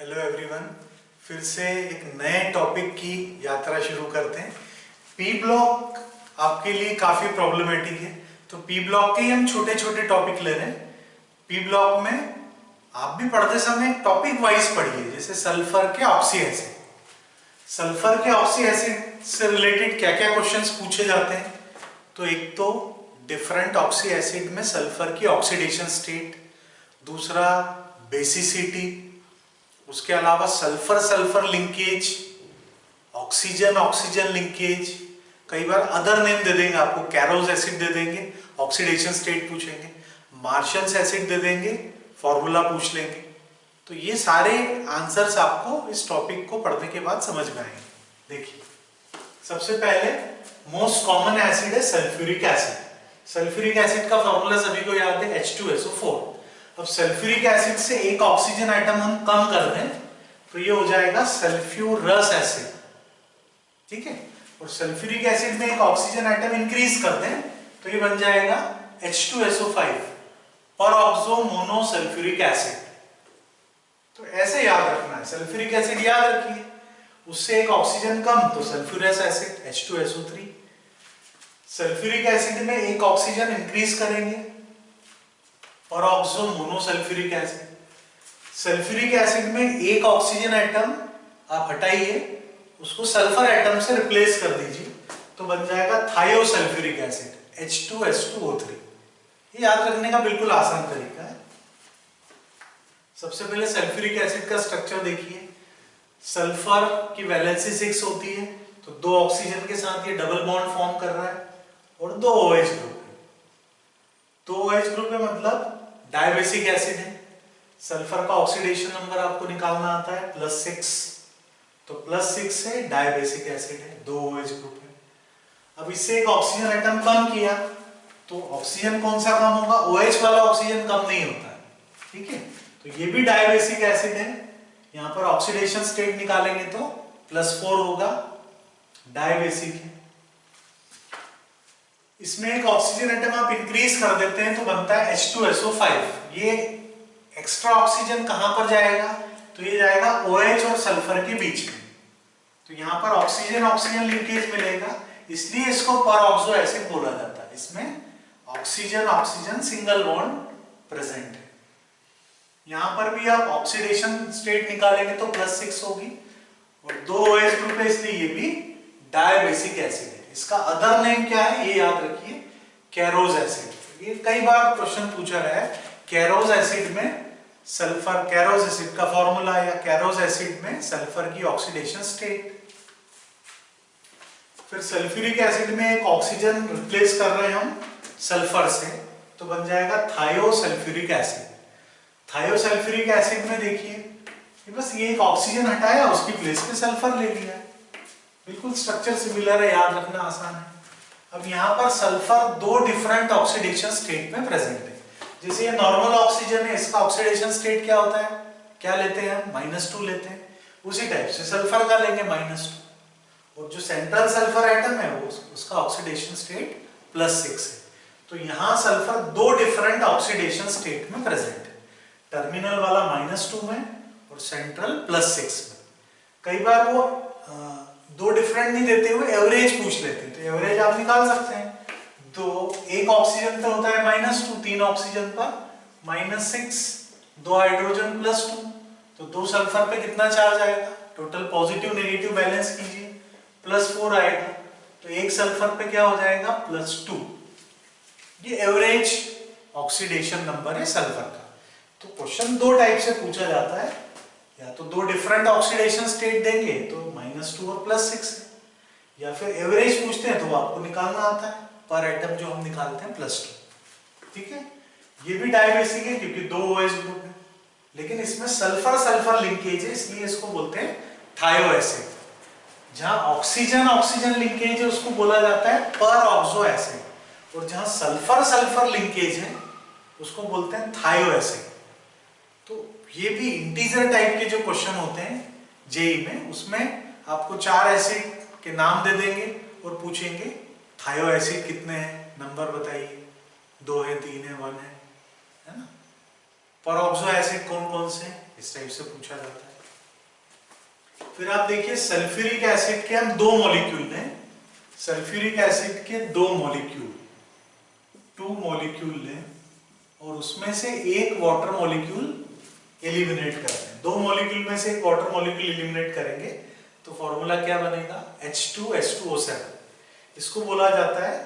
Hello everyone, फिर से एक नए टॉपिक की यात्रा शुरू करते हैं। पी ब्लॉक आपके लिए काफी प्रॉब्लमेटिक है, तो पी ब्लॉक के ही हम छोटे छोटे टॉपिक ले रहे हैं। पी ब्लॉक में आप भी पढ़ते समय टॉपिक वाइज पढ़िए, जैसे सल्फर के ऑक्सी एसिड। सल्फर के ऑक्सी एसिड से रिलेटेड क्या क्या क्वेश्चंस पूछे जाते हैं, तो एक तो डिफरेंट ऑक्सी एसिड में सल्फर की ऑक्सीडेशन स्टेट, दूसरा बेसिसिटी, उसके अलावा sulphur sulphur linkage, oxygen oxygen linkage, कई बार अदर नेम दे देंगे आपको, कैरोज एसिड दे देंगे, ऑक्सीडेशन स्टेट पूछेंगे, मार्शल्स एसिड दे देंगे, फॉर्मूला पूछ लेंगे। तो ये सारे आंसर्स आपको इस टॉपिक को पढ़ने के बाद समझ में आएंगे। देखिए, सबसे पहले मोस्ट कॉमन एसिड है सल्फ्यूरिक एसिड। सल्फ्यूरिक एसिड का फॉर्मूला सभी को याद है, H2SO4। अब सल्फ्यूरिक एसिड से एक ऑक्सीजन आइटम हम कम कर दें तो ये हो जाएगा सल्फ्यूरस एसिड, ठीक है। और सल्फ्यूरिक एसिड में एक ऑक्सीजन आइटम इंक्रीज कर दें तो ये बन जाएगा H2SO5, परऑक्सो मोनोसल्फ्यूरिक एसिड। तो ऐसे याद रखना है, सल्फ्यूरिक एसिड याद रखिए, उससे एक ऑक्सीजन कम तो sulphurous acid H2SO3। Sulphuric acid में एक ऑक्सीजन इंक्रीज करेंगे, peroxo monosulfuric acid. Sulphuric acid में एक ऑक्सीजन आइटम आप हटाइए, उसको सल्फर एटम से रिप्लेस कर दीजिए तो बन जाएगा थायोसल्फ्यूरिक एसिड H2S2O3। ये याद रखने का बिल्कुल आसान तरीका है। सबसे पहले सल्फ्यूरिक एसिड का स्ट्रक्चर देखिए। सल्फर की वैलेंसी 6 होती है, तो दो ऑक्सीजन के साथ ये डबल बॉन्ड फॉर्म कर रहा है और दो OH ग्रुप है। दो OH ग्रुप है मतलब डायबेसिक एसिड है। सल्फर का ऑक्सीडेशन नंबर आपको निकालना आता है +6, तो +6 से डायबेसिक एसिड है, दो OH ग्रुप है। अब इससे एक ऑक्सीजन आइटम कम किया तो ऑक्सीजन कौन सा कम होगा, OH वाला ऑक्सीजन कम नहीं होता है, ठीक है। तो ये भी डायबेसिक एसिड है। यहां पर ऑक्सीडेशन स्टेट निकालेंगे तो +4 होगा, डायबेसिक है। इसमें एक ऑक्सीजन आइटम आप इंक्रीज कर देते हैं तो बनता है H2SO5। ये एक्स्ट्रा ऑक्सीजन कहां पर जाएगा, तो ये जाएगा OH और सल्फर के बीच में, तो यहां पर ऑक्सीजन ऑक्सीजन लिंकेज मिलेगा, इसलिए इसको परऑक्सो एसिड बोला जाता है। इसमें oxygen oxygen single bond present है। यहां पर भी आप ऑक्सीडेशन स्टेट निकालेंगे तो +6 होगी और दो OH ग्रुप है, इसलिए ये भी डायबेसिक एसिड है। इसका अदर नेम क्या है ये याद रखिए, कैरोज एसिड। ये कई बार क्वेश्चन पूछा रहा है, कैरोज एसिड में सल्फर, कैरोज एसिड का फॉर्मूला या कैरोज एसिड में सल्फर की ऑक्सीडेशन स्टेट। फिर सल्फ्यूरिक एसिड में एक ऑक्सीजन रिप्लेस कर रहे हैं हम सल्फर से, तो बन जाएगा थायोसल्फ्यूरिक एसिड। थायोसल्फ्यूरिक एसिड में देखिए, बस ये एक ऑक्सीजन हटाया, उसकी प्लेस पे सल्फर ले लिया, बिल्कुल स्ट्रक्चर सिमिलर है, याद रखना आसान है। अब यहाँ पर सल्फर दो डिफरेंट ऑक्सीडेशन स्टेट में प्रेजेंट है। जैसे ये नॉर्मल ऑक्सीजन है, इसका ऑक्सीडेशन स्टेट क्या होता है, क्या लेते हैं हम, -2 लेते हैं। उसी टाइप से सल्फर का लेंगे -2, और जो सेंट्रल सल्फर एटम है वो उसका ऑक्सीडेशन स्टेट +6 है। तो यहाँ सल्फर दो डिफरेंट ऑक्सीडेशन स्टेट में प्रेजेंट है, टर्मिनल वाला -2 में और सेंट्रल +6 में। कई बार वो दो डिफरेंट नहीं देते हुए एवरेज पूछ लेते हैं, तो एवरेज आप निकाल सकते हैं। तो एक ऑक्सीजन पर होता है -2, 3 ऑक्सीजन पर -6, दो हाइड्रोजन +2, तो दो सल्फर पे कितना चार्ज आएगा, टोटल पॉजिटिव नेगेटिव बैलेंस कीजिए, +4 आएगा, तो एक सल्फर पे क्या हो जाएगा, +2। ये एवरेज ऑक्सीडेशन नंबर है सल्फर का। तो क्वेश्चन दो टाइप से पूछा जाता है, या तो दो डिफरेंट ऑक्सीडेशन स्टेट देंगे तो -2 और +6 है, या फिर एवरेज पूछते हैं तो आपको निकालना आता है पर एटम जो हम निकालते हैं +2, ठीक है। ये भी डायबेसिक है क्योंकि दो OH ग्रुप है, लेकिन इसमें सल्फर सल्फर लिंकेज है, इसलिए इसको बोलते हैं थायो एसिड। जहां ऑक्सीजन ऑक्सीजन लिंकेज है उसको बोला जाता है परऑक्सो एसिड, और जहां सल्फर सल्फर लिंकेज है उसको बोलते हैं थायो एसिड। तो ये भी इंटीजर टाइप के जो क्वेश्चन होते हैं जेई में, उसमें आपको 4 एसिड के नाम दे देंगे और पूछेंगे थायो एसिड कितने हैं, नंबर बताइए, 2 है, 3 है, 1 है ना। परऑक्सो एसिड कौन कौन से, इस टाइप से पूछा जाता है। फिर आप देखिए सल्फ्यूरिक एसिड के हम 2 मॉलिक्यूल लें, सल्फ्यूरिक एसिड के 2 मॉलिक्यूल, 2 मॉलिक्यूल लें और उसमें से एक वाटर मॉलिक्यूल एलिमिनेट करते हैं। 2 मॉलिक्यूल में से एक वाटर मॉलिक्यूल एलिमिनेट करेंगे तो फॉर्मूला क्या बनेगा, H2H2O7। इसको बोला जाता है,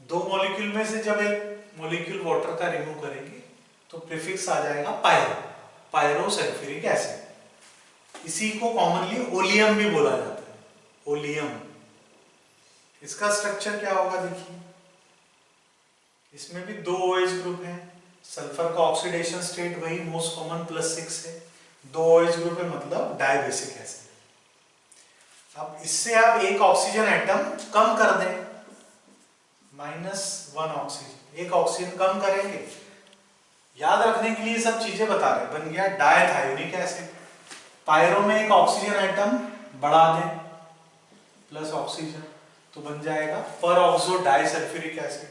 2 मॉलिक्यूल में से जब एक मॉलिक्यूल वाटर का रिमूव करेंगे तो प्रीफिक्स आ जाएगा पायरो, पायरो सल्फ्यूरिक एसिड। इसी को कॉमनली ओलियम भी बोला जाता है, ओलियम। इसका स्ट्रक्चर क्या होगा देखिए, इसमें भी 2 OH ग्रुप हैं, सल्फर का ऑक्सीडेशन स्टेट वही मोस्ट कॉमन +6 है, 2 OH ग्रुप है मतलब डाइबेसिक एसिड। अब इससे आप एक ऑक्सीजन एटम कम कर दें, -1 ऑक्सीजन, एक ऑक्सीजन कम करेंगे। याद रखने के लिए सब चीजें बता रहे, बन गया डायथायोनिक एसिड। पायरो में एक ऑक्सीजन एटम बढ़ा दें प्लस ऑक्सीजन तो बन जाएगा परऑक्सो डाइसल्फ्यूरिक एसिड।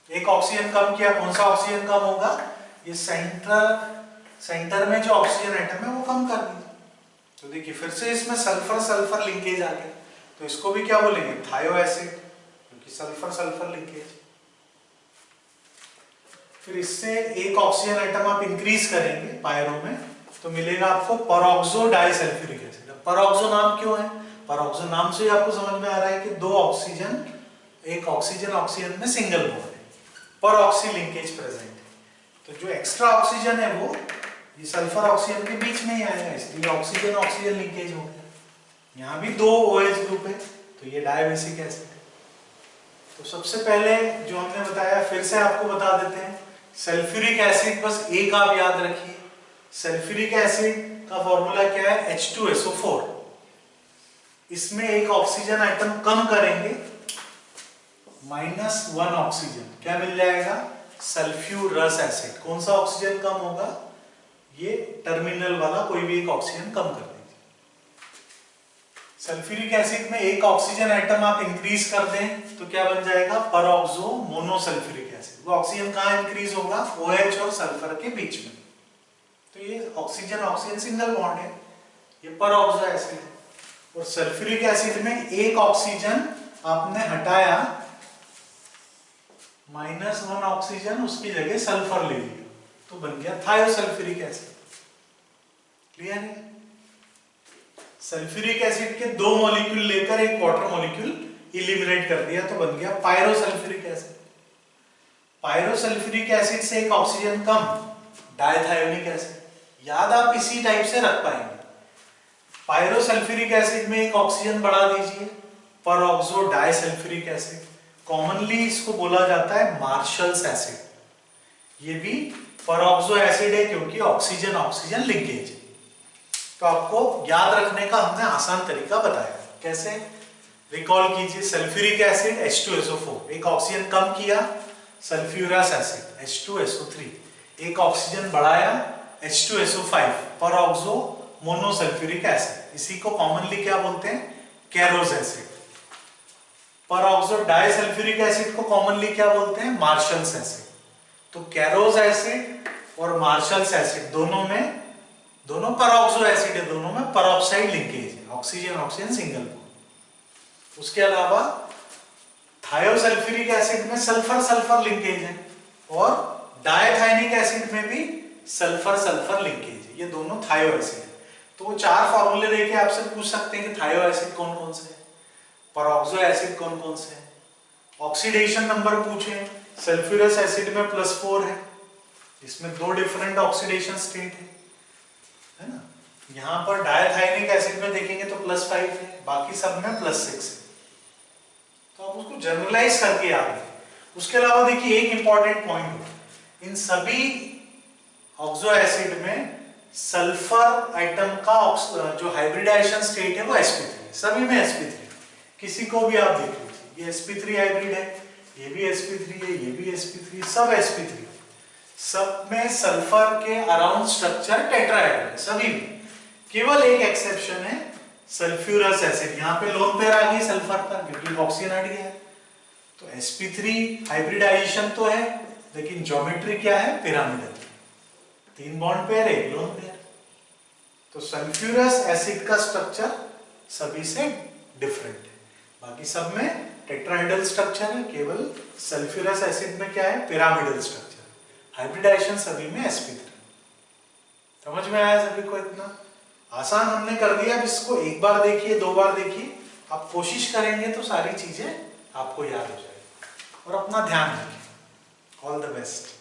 एक ऑक्सीजन कम किया, कौन सा ऑक्सीजन कम होगा, ये सेंटर में जो ऑक्सीजन एटम है वो कम कर दीजिए। तो देखिए फिर से इसमें सल्फर सल्फर लिंकेज आ गया, तो इसको भी क्या बोलेंगे, थायो एसिड, क्योंकि सल्फर सल्फर लिंकेज। फिर इससे एक ऑक्सीजन एटम आप इंक्रीज करेंगे पायरो में तो मिलेगा आपको परऑक्सो डाइसल्फ्यूरिक एसिड। परऑक्सो नाम क्यों है, परऑक्सो नाम से ही आपको समझ में आ रहा है कि 2 ऑक्सीजन, एक ऑक्सीजन ऑक्सीजन में सिंगल बॉन्ड है, परऑक्सी लिंकेज प्रेजेंट है। तो जो एक्स्ट्रा ऑक्सीजन है वो ये सल्फर ऑक्सीजन के बीच में ही आएगा, इसलिए ऑक्सीजन ऑक्सीजन लिंकेज हो गया। यहाँ भी 2 OH ग्रुप है तो ये डायबेसिक एसिड है। तो सबसे पहले जो हमने बताया फिर से आपको बता देते हैं, सल्फ्यूरिक एसिड बस एक आप याद रखिए, सल्फ्यूरिक एसिड का फॉर्मूला क्या है, H2SO4। इसमें एक ऑक्सीजन आइटम कम करेंगे, -1 ऑक्सीजन, क्या मिल जाएगा, सल्फ्यूरस एसिड। कौन सा ऑक्सीजन कम होगा, ये टर्मिनल वाला कोई भी एक ऑक्सीजन कम कर दीजिए। सल्फ्यूरिक एसिड में एक ऑक्सीजन एटम आप इंक्रीज कर दें तो क्या बन जाएगा, परऑक्सो मोनोसल्फ्यूरिक एसिड। वो ऑक्सीजन कहां इंक्रीज होगा, OH और सल्फर के बीच में। तो ये ऑक्सीजन ऑक्सीजन सिंगल बॉन्ड है, ये परऑक्सो एसिड है। और सल्फ्यूरिक एसिड में एक ऑक्सीजन आपने हटाया, -1 ऑक्सीजन, उसकी जगह सल्फर ले लिया तो बन गया थायोसल्फ्यूरिक एसिड। क्लियर है, सल्फ्यूरिक एसिड के 2 मॉलिक्यूल लेकर एक वाटर मॉलिक्यूल इलिमिनेट कर दिया तो बन गया पायरोसल्फ्यूरिक एसिड। पायरोसल्फ्यूरिक एसिड से एक ऑक्सीजन कम, डायथायोनिक एसिड। याद आप इसी टाइप से रख पाएंगे, पायरोसल्फ्यूरिक एसिड में एक ऑक्सीजन बढ़ा दीजिए, परऑक्सो डाइसल्फ्यूरिक एसिड। कॉमनली इसको बोला जाता है मार्शल्स एसिड। ये भी परऑक्सो एसिड है क्योंकि ऑक्सीजन ऑक्सीजन लिंकेज है। तो आपको याद रखने का हमने आसान तरीका बताया, कैसे, रिकॉल कीजिए, सल्फ्यूरिक एसिड H2SO4, एक ऑक्सीजन कम किया, सल्फ्यूरस एसिड H2SO3, एक ऑक्सीजन बढ़ाया, H2SO5, परऑक्सो मोनोसल्फ्यूरिक एसिड। इसी को कॉमनली क्या बोलते हैं, कैरोज एसिड। परऑक्सो डाइसल्फ्यूरिक एसिड को कॉमनली क्या बोलते हैं, मार्शल्स एसिड। तो कैरोज एसिड और मार्शल्स एसिड दोनों परऑक्सो एसिड है, दोनों में परऑक्साइड लिंकेज है, ऑक्सीजन ऑक्सीजन सिंगल बॉन्ड। उसके अलावा थायोसल्फ्यूरिक एसिड में सल्फर सल्फर लिंकेज है और डायथाइनिक एसिड में भी सल्फर सल्फर लिंकेज है, ये दोनों थायो एसिड है। तो वो 4 फॉर्मूले देके आपसे पूछ सकते हैं कि थायो एसिड कौन कौन से है, परऑक्सो एसिड कौन कौन से है। ऑक्सीडेशन नंबर पूछे, सल्फ्यूरस एसिड में +4 है, इसमें 2 डिफरेंट ऑक्सीडेशन स्टेट है ना। यहाँ पर डायथाइनिक एसिड में देखेंगे तो +5 है, बाकी सब में +6 है। तो आप उसको जनरलाइज करके याद रखें। उसके अलावा देखिए एक इंपॉर्टेंट पॉइंट, इन सभी ऑक्सो एसिड में सल्फर आइटम का जो हाइब्रिडाइजेशन स्टेट है वो sp3 है, सभी में sp3। किसी को भी आप देख लीजिए, ये sp3 हाइब्रिड है, ये भी sp3 है, ये भी sp3, सब sp3। सब में सल्फर के अराउंड स्ट्रक्चर टेट्राहेड्रल है, सभी में। केवल एक एक्सेप्शन है सल्फ्यूरस एसिड, यहाँ पे लोन पेयर आ गई सल्फर पर क्योंकि ऑक्सीजन हट गया है। तो sp3 हाइब्रिडाइजेशन तो है लेकिन ज्योमेट्री क्या है, pyramidal, 3 bond pair, 1 lone pair. तो सल्फ्यूरस एसिड का स्ट्रक्चर सभी से डिफरेंट है, बाकी सब में टेट्राहेड्रल स्ट्रक्चर है, केवल सल्फ्यूरस एसिड में क्या है, पिरामिडल स्ट्रक्चर। हाइब्रिडाइजेशन सभी में sp3। समझ में आया सभी को? इतना आसान हमने कर दिया। अब इसको एक बार देखिए, 2 बार देखिए, आप कोशिश करेंगे तो सारी चीजें आपको याद हो जाएगी। और अपना ध्यान रखिए। All the best.